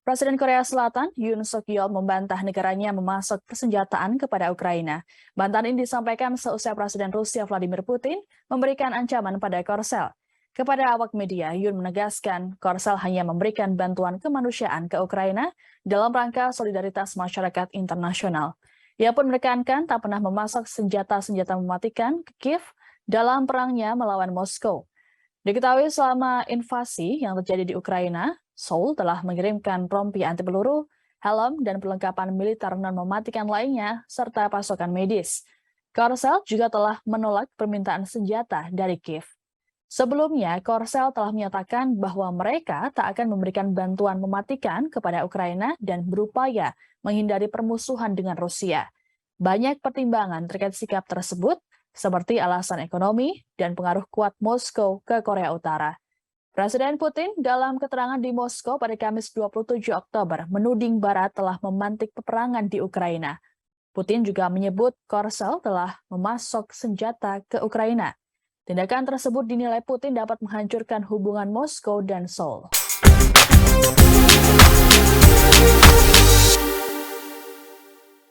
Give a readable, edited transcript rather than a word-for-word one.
Presiden Korea Selatan Yoon Suk Yeol membantah negaranya memasok persenjataan kepada Ukraina. Bantahan ini disampaikan seusai Presiden Rusia Vladimir Putin memberikan ancaman pada Korsel. Kepada awak media, Yoon menegaskan Korsel hanya memberikan bantuan kemanusiaan ke Ukraina dalam rangka solidaritas masyarakat internasional. Ia pun menekankan tak pernah memasok senjata-senjata mematikan ke Kiev dalam perangnya melawan Moskow. Diketahui selama invasi yang terjadi di Ukraina, Seoul telah mengirimkan rompi anti peluru, helm, dan perlengkapan militer non-mematikan lainnya, serta pasokan medis. Korsel juga telah menolak permintaan senjata dari Kiev. Sebelumnya, Korsel telah menyatakan bahwa mereka tak akan memberikan bantuan mematikan kepada Ukraina dan berupaya menghindari permusuhan dengan Rusia. Banyak pertimbangan terkait sikap tersebut, seperti alasan ekonomi dan pengaruh kuat Moskow ke Korea Utara. Presiden Putin dalam keterangan di Moskow pada Kamis 27 Oktober menuding Barat telah memantik peperangan di Ukraina. Putin juga menyebut Korsel telah memasok senjata ke Ukraina. Tindakan tersebut dinilai Putin dapat menghancurkan hubungan Moskow dan Seoul.